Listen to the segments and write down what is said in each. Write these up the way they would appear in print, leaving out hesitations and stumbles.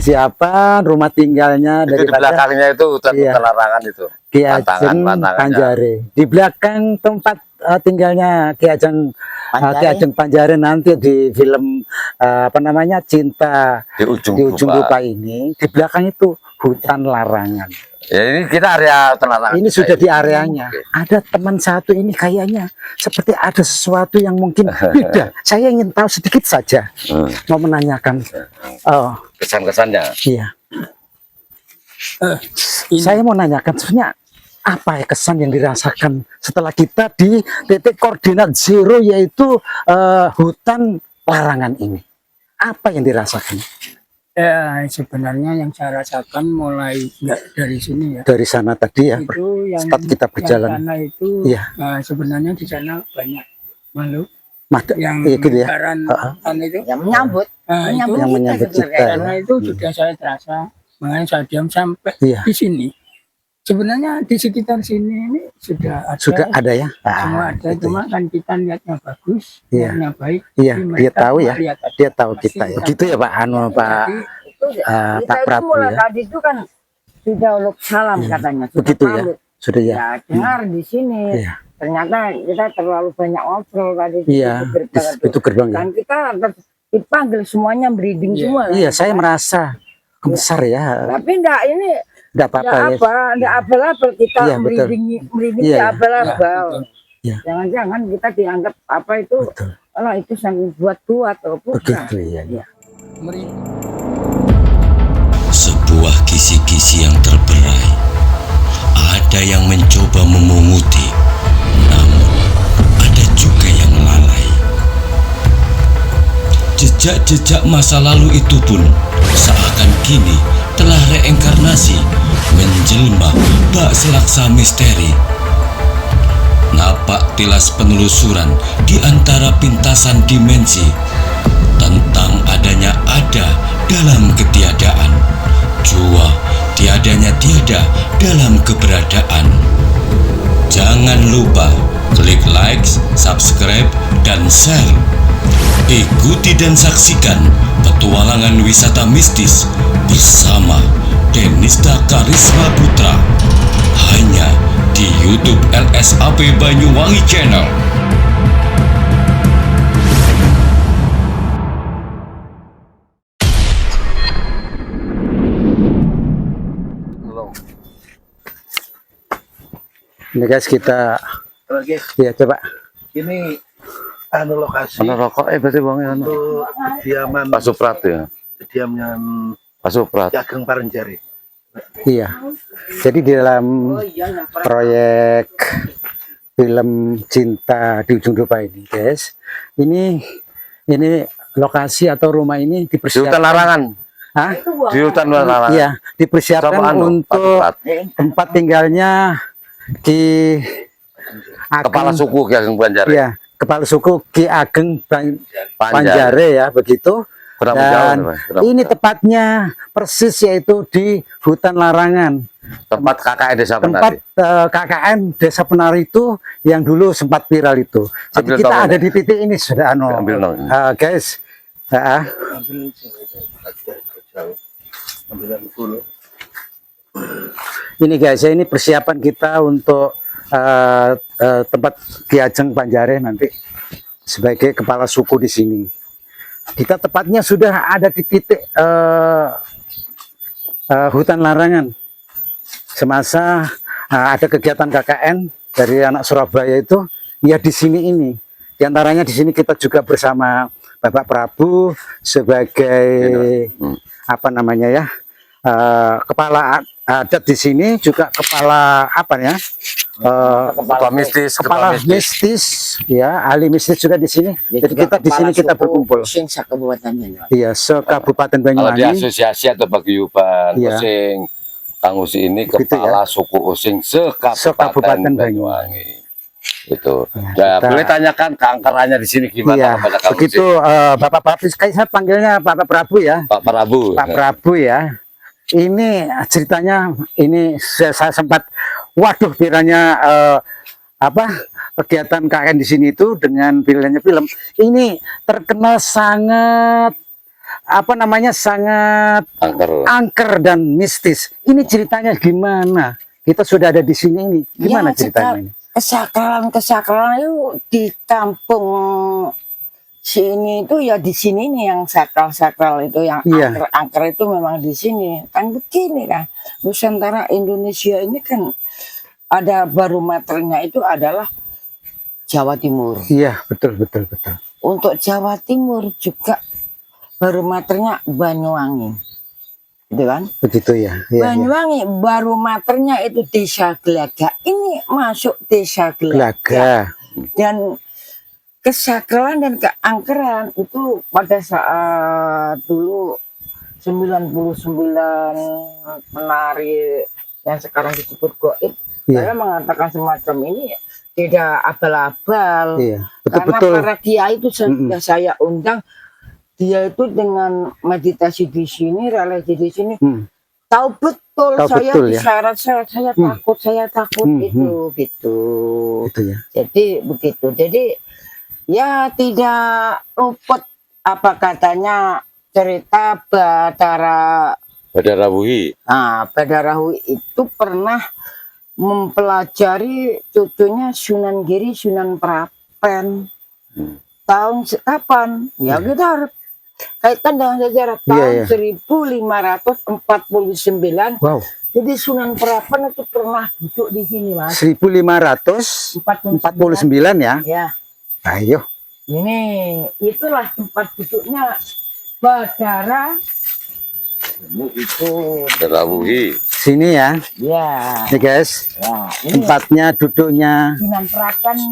persiapan rumah tinggalnya Itu di belakangnya itu hutan larangan itu. Ki Ajeng Panjare. Di belakang tempat tinggalnya Ki Ajeng Panjare nanti di film apa namanya Cinta di ujung Rupa ini, di belakang itu hutan larangan. Ya ini kita area hutan larangan. Ini sudah di areanya. Ada teman satu ini kayaknya seperti ada sesuatu yang mungkin beda. Saya ingin tahu sedikit saja. Mau menanyakan kesan-kesannya. Iya. Saya mau nanyakan sebenarnya apa ya kesan yang dirasakan setelah kita di titik koordinat zero, yaitu hutan larangan ini. Apa yang dirasakan? Sebenarnya yang saya rasakan mulai dari sini ya. Dari sana tadi ya. Itu yang kita berjalan. Yang sana itu sebenarnya di sana banyak makhluk yang gitu ya. Itu yang menyambut, yang menyambut kita. Karena itu sudah saya terasa, makanya saya diam sampai di sini. Sebenarnya di sekitar sini ini sudah ada ya. Semua ada, cuma kan kita lihatnya bagus, lihatnya baik. Iya, dia tahu ya. Dia tahu kita ya. Gitu ya Pak Pak Prabu ya. Tadi itu kan sudah uluk salam katanya. Begitu ya. Sudah ya. Dengar di sini. Ternyata kita terlalu banyak ngobrol tadi. Iya. Itu gerbang ya. Dan kita dipanggil semuanya breeding semua. Iya, saya merasa besar ya. Tapi enggak ini. Enggak apa-apa ya. Enggak abal-abal kita merinding abal-abal. Jangan-jangan kita dianggap apa itu, kalau itu sangat buat atau bukan. Begitu ya. Sebuah kisi-kisi yang terberai. Ada yang mencoba memunguti, namun ada juga yang lalai. Jejak-jejak masa lalu itu pun seakan kini telah reinkarnasi menjelma bak selaksa misteri. Napak tilas penelusuran di antara pintasan dimensi tentang adanya ada dalam ketiadaan, jua tiadanya tiada dalam keberadaan. Jangan lupa klik like, subscribe, dan share. Ikuti dan saksikan petualangan wisata mistis bersama Denista Karisma Putra hanya di YouTube LSAP Banyuwangi Channel. Ini guys kita ya coba. Ini lokasi rokok berarti bang ya. kediaman Pak Suprat ya. Kediaman Pak Suprat. Ki Ageng Panjare. Iya. Jadi di dalam proyek film Cinta di Ujung Rupa ini, guys, ini lokasi atau rumah ini dipersiapkan. Di hutan larangan. Hah? Di hutan larangan. Iya, dipersiapkan untuk tempat tinggalnya Kepala suku Ki Ageng Panjare. Iya, kepala suku Ki Ageng Panjare ya, begitu. Dan ini tepatnya persis yaitu di hutan larangan. Tempat KKN Desa Penari. KKN Desa Penari itu yang dulu sempat viral itu. Jadi kita ada di titik ini sudah guys. Ini guys, ini persiapan kita untuk tempat Ki Ageng Panjare nanti sebagai kepala suku di sini. Kita tepatnya sudah ada di titik hutan larangan. Semasa ada kegiatan KKN dari anak Surabaya itu, ya di sini ini. Di antaranya di sini kita juga bersama Bapak Prabu sebagai apa namanya ya, kepala adat di sini, juga kepala apa ya, kepala mistis ya, ahli mistis juga di sini. Jadi kita di sini kita berkumpul. Iya, se-Kabupaten Banyuwangi. Kalau di asosiasi atau paguyuban Using, Kang Usi ini kepala suku Using se-Kabupaten Banyuwangi. Itu. Ya, boleh tanyakan keangkerannya di sini gimana kepada Kang Usi? Begitu Bapak Prabu, saya panggilnya Bapak Prabu ya. Pak Prabu. Pak Prabu ya. Ini ceritanya, ini saya sempat, waduh, kiranya kegiatan KKN di sini itu dengan pilihannya film ini terkenal sangat apa namanya sangat angker dan mistis. Ini ceritanya gimana? Kita sudah ada di sini ini. Gimana ceritanya ini? Kesakralan itu di kampung sini itu ya di sini nih yang sakral itu yang angker itu memang di sini. Kan begini kan. Nusantara Indonesia ini kan ada barometernya itu adalah Jawa Timur. Iya, betul. Untuk Jawa Timur juga barometernya Banyuwangi, gitu kan? Begitu ya. Banyuwangi barometernya itu Desa Gelaga. Ini masuk Desa Gelaga. Dan kesakralan dan keangkeran itu pada saat dulu 99 penari yang sekarang disebut goib, saya mengatakan semacam ini tidak abal-abal. Karena para kiai itu saya undang, dia itu dengan meditasi di sini, religi di sini, tahu betul saya disyarat, saya takut itu gitu. Ya. Jadi begitu. Jadi ya tidak luput apa katanya cerita Badara Wuhi. Nah, Badara Wuhi itu pernah mempelajari cucunya Sunan Giri, Sunan Prapen. Tahun kapan? Ya kita harus kaitan dengan sejarah tahun 1549. Wow. Jadi Sunan Prapen itu pernah duduk di sini, Mas. 1549 ya? Ya. Ayo. Ini itulah tempat duduknya Badara. Ini itu Badara Wuhi. Sini ya. Ya. Nih guys. Ya, ini tempatnya duduknya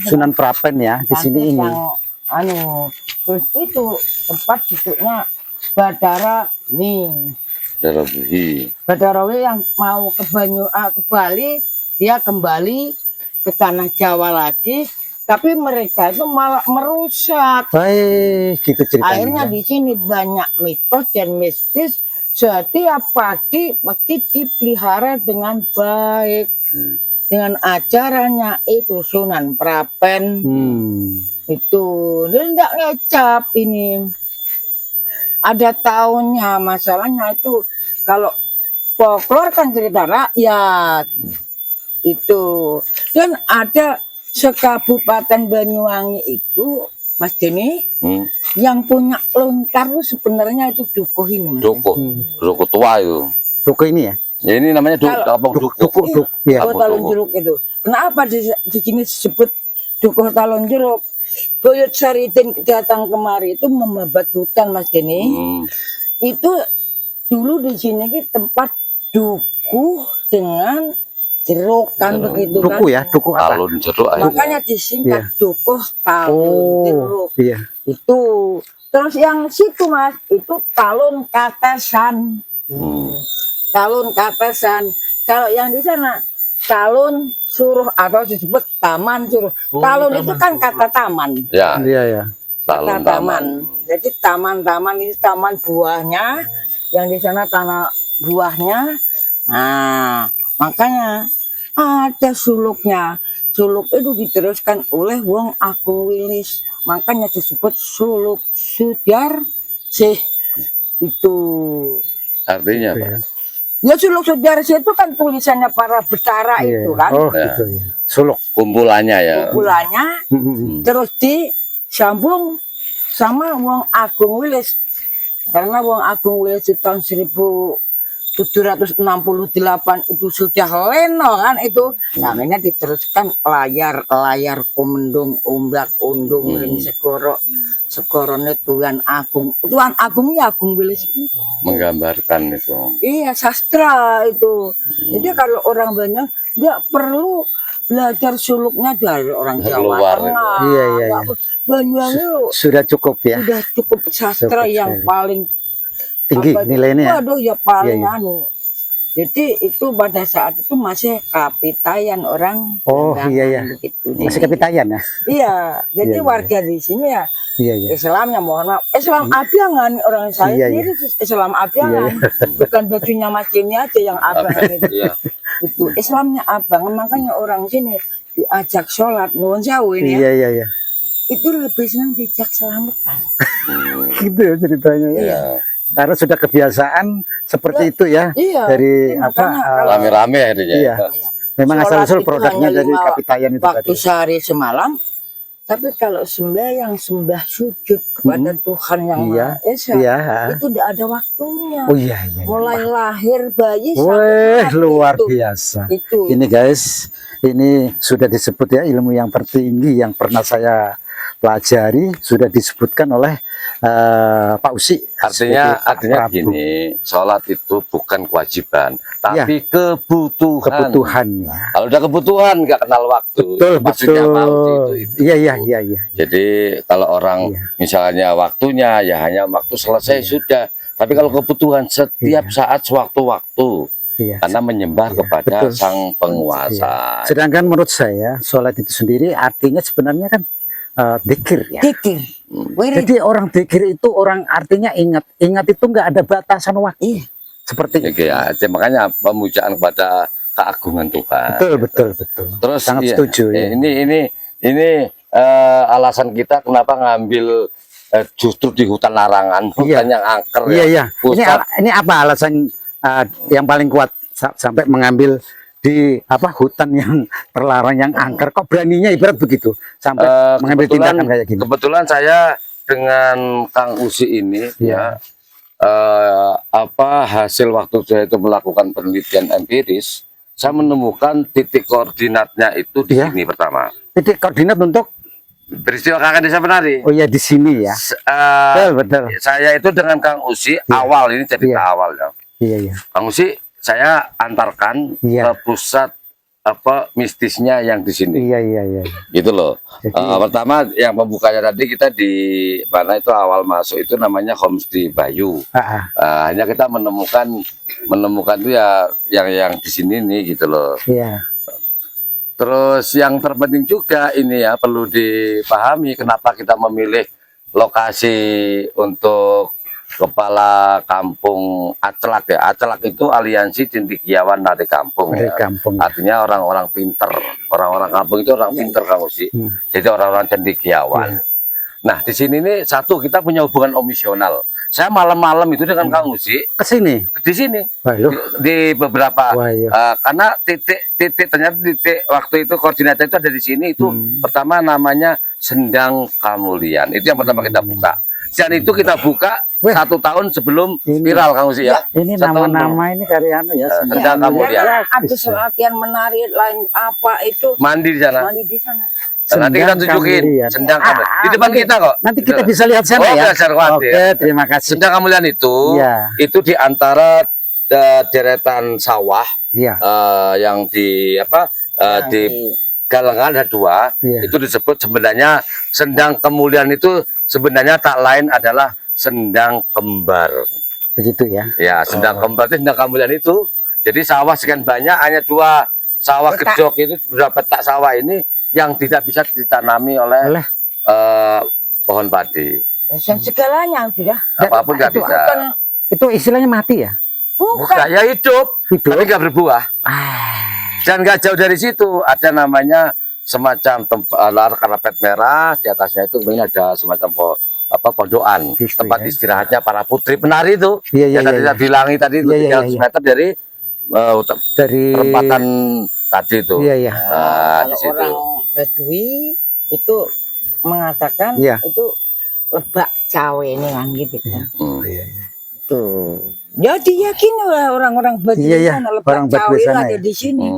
Sunan Prapen ya di sini ini. Terus itu tempat duduknya Badara nih. Badara Wuhi yang mau ke Bali, dia kembali ke tanah Jawa lagi, tapi mereka itu malah merusak. Baik, gitu ceritanya. Akhirnya di sini banyak mitos dan mistis. Setiap pagi pasti dipelihara dengan baik. Dengan ajarannya itu Sunan Prapen. Itu tidak ngecap ini. Ada tahunnya, masalahnya itu kalau folklor kan cerita rakyat itu. Dan ada sekabupaten Banyuwangi itu, Mas Denny, yang punya lontar itu sebenarnya itu dukuh ini, Mas. Dukuh tua itu. Dukuh ini ya? Ya ini namanya dukuh. Ya. Talon jeruk itu. Kenapa di sini disebut dukuh talon jeruk? Buyut Saridin datang kemari itu membabat hutan, Mas Denny. Itu dulu di sini tempat dukuh dengan jeruk kan begitu kan. Dukuh ya, dukuh apa? Talon jeruk. Makanya disingkat dukuh talon jeruk. Iya. Itu. Terus yang situ, Mas, itu talon katesan. Talun kapesan. Kalau yang di sana talun suruh atau disebut taman suruh. Talun itu kan kata taman. Ya. Kata taman. Jadi taman-taman itu taman buahnya. Yang di sana tanah buahnya. Nah, makanya ada suluknya. Suluk itu diteruskan oleh Wong Agung Wilis. Makanya disebut suluk Sudar sih. Itu. Artinya apa? Ya suluk Sudarsi itu kan tulisannya para betara itu kan. Oh gitu ya. Suluk. Kumpulannya ya. Kumpulannya. Terus disambung sama Wong Agung Wilis. Karena Wong Agung Wilis di tahun 1768 itu sudah leno kan itu. Namanya diteruskan layar komendung umbak undung ring segorone Tuan Agung. Tuan Agung ya Agung Wilis itu. Menggambarkan itu. Iya, sastra itu. Jadi kalau orang banyak dia perlu belajar suluknya dari orang Jawa Tengah. Iya. Banyuwangi sudah cukup ya. Sudah cukup sastra yang paling tinggi nilainya. Waduh ya paling anu. Jadi itu pada saat itu masih kapitayan orang. Oh iya. Begitu. Masih kapitayan ya. Iya. Jadi warga di sini ya. Iya. Islamnya mohon maaf. Islam Abyangan orang saya sendiri Islam Abyangan. Bukan bajunya Mas Denny aja yang abang itu. Itu Islamnya abang. Makanya orang sini diajak sholat nuwun sewu ini. Iya. Itu lebih senang diajak selamatan. Gitu ya ceritanya ya. Iya. karena sudah kebiasaan seperti itu ya. Iya. Dari Iya, apa? makanya Rame-rame akhirnya. Iya. Memang Sholat asal-usul itu produknya hanya dari 5 Kapitayan itu waktu tadi. sehari semalam. Tapi kalau sembahyang sembah sujud kepada Tuhan yang Iya, Maha Esa, iya. itu tidak ada waktunya. Oh iya, iya. Mulai lahir bayi Wih, mati luar itu. biasa. Itu. Ini guys, ini sudah disebut ya ilmu yang tertinggi yang pernah saya pelajari, sudah disebutkan oleh Pak Usi. Artinya Pak Prabu. gini, sholat itu bukan kewajiban, tapi kebutuhan. Kebutuhannya. Kalau udah kebutuhan nggak kenal waktu. Betul, Maksudnya Pak Usi betul. itu. Iya, iya, iya, iya. Jadi kalau orang Iya. misalnya waktunya ya hanya waktu selesai sudah. Tapi kalau kebutuhan setiap saat sewaktu-waktu, Iya. karena menyembah kepada betul. Sang Penguasa. Sedangkan menurut saya sholat itu sendiri artinya sebenarnya kan dzikir ya. Dikir. Wirid. Jadi orang dzikir itu orang artinya ingat. Ingat itu nggak ada batasan waktu. Iya. Seperti itu. Ya, makanya pemujaan kepada keagungan Tuhan. Betul, betul, betul. Terus Sangat iya, setuju ya. ini alasan kita kenapa ngambil justru di hutan larangan, bukan yang angker. Iya, ya. iya. Pusat. Ini apa alasan yang paling kuat sampai mengambil di hutan yang terlarang yang angker? Kok beraninya ibarat begitu sampai mengambil tindakan kayak gini? Kebetulan saya dengan Kang Usi ini Iya. hasil waktu saya itu melakukan penelitian empiris, saya menemukan titik koordinatnya itu di Iya. sini pertama. Titik koordinat untuk Peristiwa Kakak Desa Penari. oh ya di sini ya. Betul, betul. Saya itu dengan Kang Usi awal ini cerita awal ya. Iya, iya. Kang Usi saya antarkan Iya. ke pusat mistisnya yang di sini. Iya, iya, iya. Gitu loh. Jadi- Pertama yang pembukanya tadi kita di mana itu awal masuk itu namanya Homestay Bayu. Hanya kita menemukan itu ya yang di sini nih gitu loh. Iya. Terus yang terpenting juga ini ya perlu dipahami kenapa kita memilih lokasi untuk kepala kampung Acelak ya. Acelak itu aliansi cendekiawan dari kampung Dari ya. kampung. Artinya orang-orang pinter. Orang-orang kampung itu orang pinter kamu sih. Jadi orang-orang cendekiawan. Nah di sini nih satu kita punya hubungan omisional. Saya malam-malam itu dengan Kang Usi Ke sini. di sini Wah, loh. di beberapa Wah, iya. karena ternyata titik waktu itu koordinatnya itu ada di sini itu pertama namanya Sendang Kamulian itu yang pertama kita buka dan itu kita buka Weh. 1 tahun sebelum Ini. viral Kang Usi ya. Ini 1 tahun nama-nama ini karya ya. Sendang Kamulian. Habis latihan menari lain apa itu Mandi di sana. mandi di sana. Nah, nanti kita Sendang tunjukin Kamulian. Sendang Kamulian di depan kita kok. Nanti kita bisa lihat sana Oh, ya. biasa, khawatir. Oke, terima kasih. Sendang Kamulian itu Iya. itu di antara deretan sawah Iya. yang di di Galengan ada 2 Iya. itu disebut sebenarnya Sendang Kemulian itu sebenarnya tak lain adalah Sendang Kembar Begitu ya. ya. Sendang Kembar itu Sendang Kemulian itu jadi sawah sekian banyak hanya 2 sawah Petak. gejok itu berapa petak sawah ini yang tidak bisa ditanami oleh Oleh? pohon padi Dan segalanya sudah. apapun nggak itu bisa Itu istilahnya mati ya? bukan ya hidup Hidup. tapi nggak berbuah. Dan nggak jauh dari situ ada namanya semacam karpet merah di atasnya itu kemudian ada semacam pondokan Gitu tempat ya. istirahatnya para putri penari itu Iya, iya, yang tadi iya, saya bilangi tadi itu Iya, iya, 300 iya. meter dari Dari perempatan tadi itu. Iya, iya. Nah, di Kalau situ. orang Badui itu mengatakan Iya. itu lebak cawe ini kan gitu kan. Hmm. Tuh. Ya diyakini lah orang-orang Badui Iya, iya. sana lebak Orang Badui cawe sana ada ya. di sini.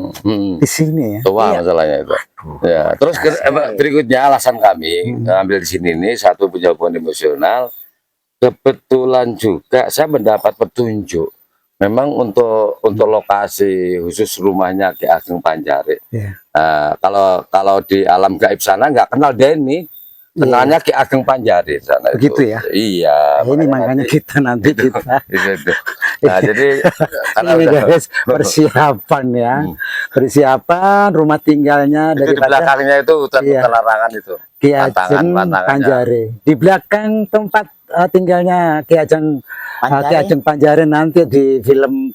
di sini ya. Tua Iya. masalahnya itu. Ya, terus berikutnya alasan kami ambil di sini nih satu punya hubungan emosional. Kebetulan juga saya mendapat petunjuk. Memang untuk lokasi khusus rumahnya Ki Ageng Panjare. Iya. Kalau di alam gaib sana nggak kenal Denny, kenalnya Ki Ageng Panjare sana. Begitu ya? Iya. Ini makanya kita nanti kita Itu. Nah, jadi karena ini udah- guys persiapan ya, persiapan rumah tinggalnya itu di daripada belakangnya itu hutan Iya. larangan itu. Ki Pantangan, Ageng pantangannya. Panjare. Di belakang tempat tinggalnya Ki Ageng Panjare. Ki Ageng Panjare nanti di film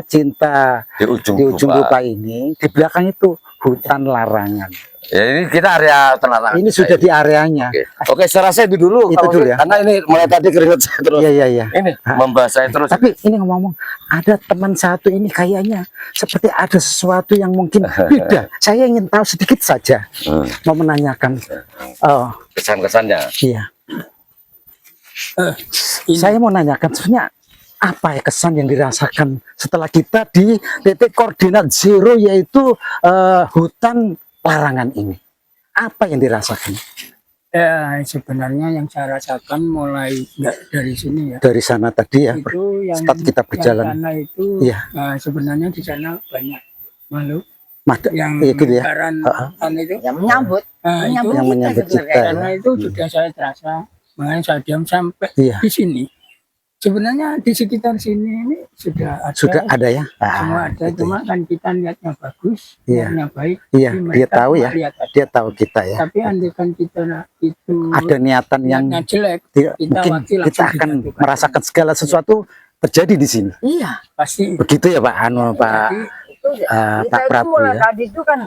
Cinta Di ujung di ujung Rupa. rupa ini di belakang itu hutan larangan. Ya ini kita area penerangan. Ini sudah di areanya. Oke, saya rasa itu dulu. Itu dulu ya. Karena ini mulai tadi keringat saya terus. Iya. Ini membahas saya terus. Tapi ini ngomong, ada teman satu ini kayaknya seperti ada sesuatu yang mungkin beda. Saya ingin tahu sedikit saja. Mau menanyakan. Oh, Kesan-kesannya. iya. Ini Saya mau nanyakan sebenarnya apa ya kesan yang dirasakan setelah kita di titik koordinat zero, yaitu hutan larangan ini. Apa yang dirasakan sebenarnya yang saya rasakan mulai nggak dari sini ya. dari sana tadi ya? Itu yang Saat kita berjalan. yang sana itu Iya. sebenarnya di sana banyak makhluk Mata, yang iya gitu ya. lingkaran itu. Yang menyambut. Itu Yang menyambut kita. karena itu sudah saya terasa, makanya saya diam sampai Iya. di sini. Sebenarnya di sekitar sini ini sudah Ada ya? semua ada, gitu cuma kan kita lihatnya bagus, Iya. lihatnya baik. Iya, tapi dia mereka tahu cuma ya. lihat aja. Dia tahu kita ya. Tapi andai kan kita itu Ada niatan yang niatnya jelek, tidak, kita mungkin wakil kita langsung akan dijatuhkan. merasakan segala sesuatu terjadi di sini. Iya. pasti. Begitu ya Pak Pak Jadi, Itu Pak kita itu Prabu mulai ya. tadi itu kan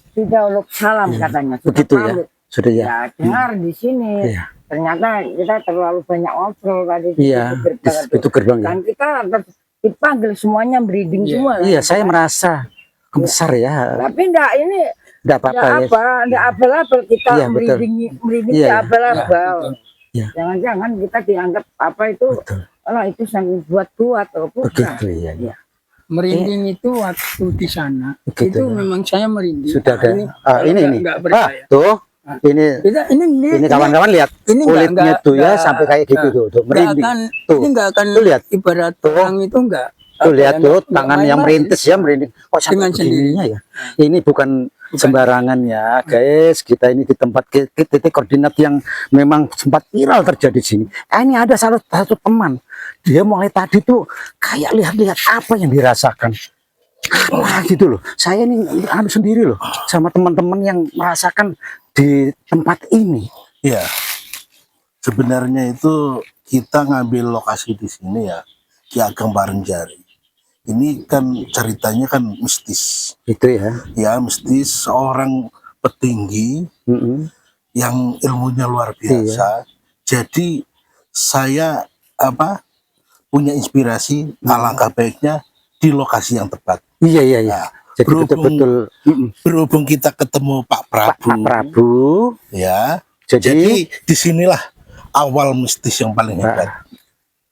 sudah uluk salam katanya. Sudah Begitu ya. pamit. Sudah ya. Ya, dengar di sini. Iya. Ternyata kita terlalu banyak ngobrol tadi. Iya, itu gerbang ya. Dan kita dipanggil semuanya breeding Iya. semua. Iya, saya merasa besar ya. Tapi enggak ini Enggak apa-apa enggak ya. apa, enggak abal-abal kita Iya, betul. breeding Iya, iya. abal-abal. Iya. Jangan-jangan kita dianggap apa itu, Betul. oh itu sangat buat-buat atau bukan. Begitu ya. Iya. merinding itu waktu di sana Begitu itu ya. memang saya merinding. Sudah ada. Ini. Nggak percaya. Tuh. Ini Ini kawan-kawan lihat ini kulitnya tuh ya sampai kayak gitu tuh merinding. Tuh. Ini nggak akan Tuh, lihat. ibarat Tuh. orang itu nggak. Tuh lihat tuh nggak tangan yang main-main. merintis ya merinding. Kok sampai Dengan begininya ya? Ini bukan sembarangan ya guys. Kita ini di tempat titik koordinat yang memang sempat viral terjadi di sini. Ini ada satu teman. Dia mulai tadi tuh kayak lihat-lihat apa yang dirasakan. Apa gitu loh. Saya ini anu sendiri loh sama teman-teman yang merasakan di tempat ini. Iya. Sebenarnya itu kita ngambil lokasi di sini ya, Ki Ageng Parenjari. Ini kan ceritanya kan mistis. Gitu ya. Ya, mistis seorang petinggi yang ilmunya luar biasa. Jadi saya punya inspirasi, alangkah baiknya di lokasi yang tepat. Iya. Nah, Jadi betul-betul berhubung kita ketemu Pak Prabu, Pak Prabu. ya. Jadi Jadi disinilah awal mistis yang paling hebat.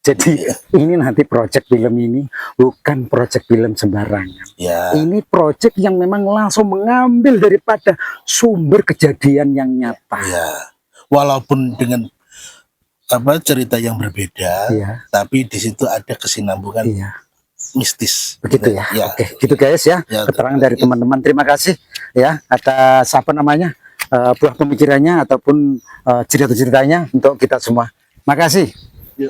Jadi ini nanti proyek film ini bukan proyek film sembarangan. Ya, Ini proyek yang memang langsung mengambil daripada sumber kejadian yang nyata. ya. Walaupun dengan cerita yang berbeda, Iya. tapi di situ ada kesinambungan Iya, mistis. begitu ya. Ya. Oke, gitu guys ya. Ya, Keterangan dari teman-teman. Terima kasih ya atas buah pemikirannya ataupun cerita-ceritanya untuk kita semua. Makasih. Ya.